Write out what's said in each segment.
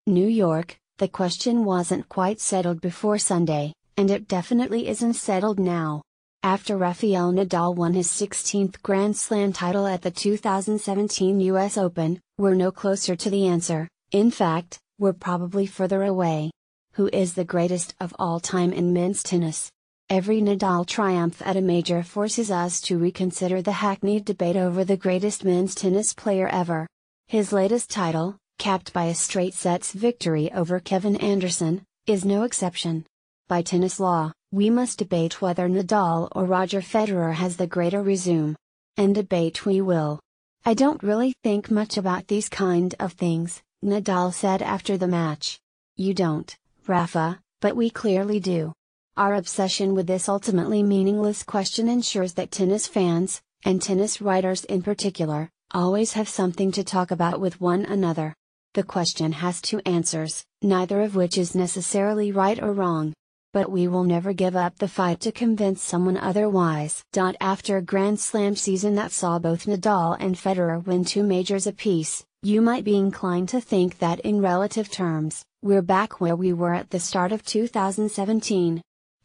New York, the question wasn't quite settled before Sunday, and it definitely isn't settled now. After Rafael Nadal won his 16th Grand Slam title at the 2017 US Open, we're no closer to the answer. In fact, we're probably further away. Who is the greatest of all time in men's tennis? Every Nadal triumph at a major forces us to reconsider the hackneyed debate over the greatest men's tennis player ever. His latest title, capped by a straight sets victory over Kevin Anderson, is no exception. By tennis law, we must debate whether Nadal or Roger Federer has the greater resume. And debate we will. I don't really think much about these kind of things, Nadal said after the match. You don't, Rafa, but we clearly do. Our obsession with this ultimately meaningless question ensures that tennis fans, and tennis writers in particular, always have something to talk about with one another. The question has two answers, neither of which is necessarily right or wrong. But we will never give up the fight to convince someone otherwise. After a Grand Slam season that saw both Nadal and Federer win 2 majors apiece, you might be inclined to think that in relative terms, we're back where we were at the start of 2017.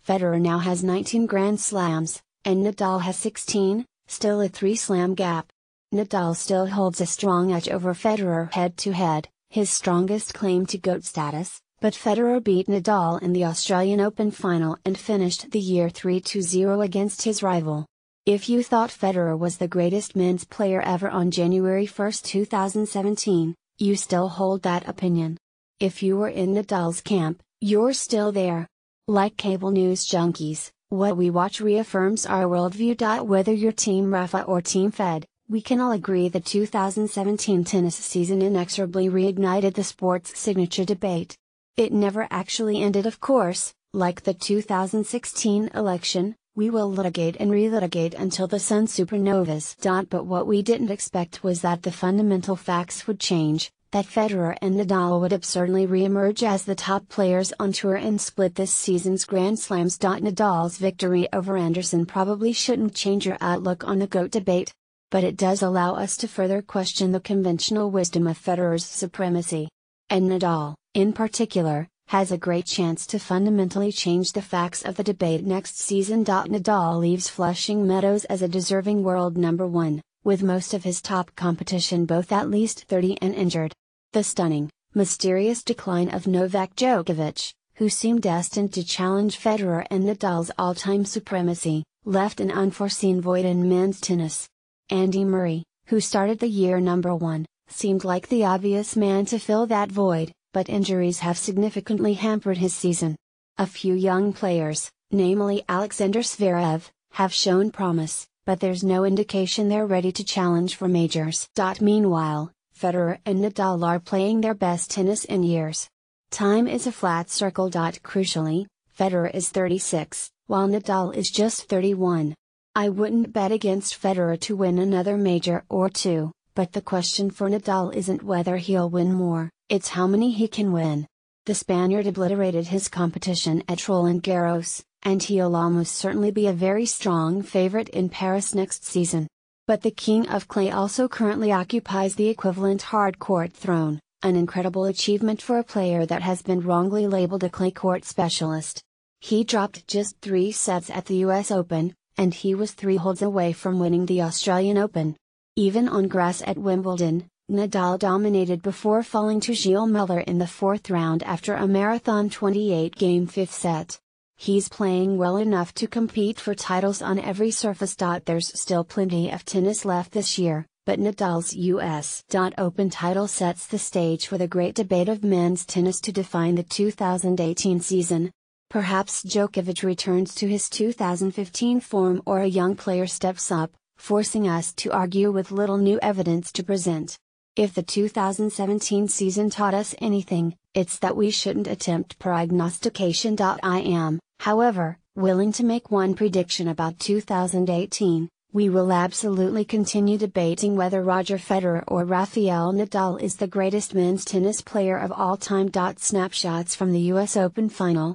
Federer now has 19 Grand Slams, and Nadal has 16, still a 3-slam gap. Nadal still holds a strong edge over Federer head-to-head, his strongest claim to GOAT status, but Federer beat Nadal in the Australian Open final and finished the year 3-0 against his rival. If you thought Federer was the greatest men's player ever on January 1, 2017, you still hold that opinion. If you were in Nadal's camp, you're still there. Like cable news junkies, what we watch reaffirms our worldview. Whether you're Team Rafa or Team Fed, we can all agree the 2017 tennis season inexorably reignited the sport's signature debate. It never actually ended, of course. Like the 2016 election, we will litigate and relitigate until the sun supernovas. But what we didn't expect was that the fundamental facts would change, that Federer and Nadal would absurdly re-emerge as the top players on tour and split this season's Grand Slams. Nadal's victory over Anderson probably shouldn't change your outlook on the GOAT debate. But it does allow us to further question the conventional wisdom of Federer's supremacy. And Nadal, in particular, has a great chance to fundamentally change the facts of the debate next season. Nadal leaves Flushing Meadows as a deserving world number 1, with most of his top competition both at least 30 and injured. The stunning, mysterious decline of Novak Djokovic, who seemed destined to challenge Federer and Nadal's all-time supremacy, left an unforeseen void in men's tennis. Andy Murray, who started the year number 1, seemed like the obvious man to fill that void, but injuries have significantly hampered his season. A few young players, namely Alexander Zverev, have shown promise, but there's no indication they're ready to challenge for majors. Meanwhile, Federer and Nadal are playing their best tennis in years. Time is a flat circle. Crucially, Federer is 36, while Nadal is just 31. I wouldn't bet against Federer to win another major or 2, but the question for Nadal isn't whether he'll win more, it's how many he can win. The Spaniard obliterated his competition at Roland Garros, and he'll almost certainly be a very strong favorite in Paris next season. But the King of Clay also currently occupies the equivalent hard-court throne, an incredible achievement for a player that has been wrongly labeled a clay court specialist. He dropped just 3 sets at the US Open, and he was 3 holds away from winning the Australian Open. Even on grass at Wimbledon, Nadal dominated before falling to Gilles Muller in the 4th round after a marathon 28-game 5th set. He's playing well enough to compete for titles on every surface. There's still plenty of tennis left this year, but Nadal's US Open title sets the stage for the great debate of men's tennis to define the 2018 season. Perhaps Djokovic returns to his 2015 form, or a young player steps up, forcing us to argue with little new evidence to present. If the 2017 season taught us anything, it's that we shouldn't attempt prognostication. I am, however, willing to make one prediction about 2018. We will absolutely continue debating whether Roger Federer or Rafael Nadal is the greatest men's tennis player of all time. Snapshots from the US Open final.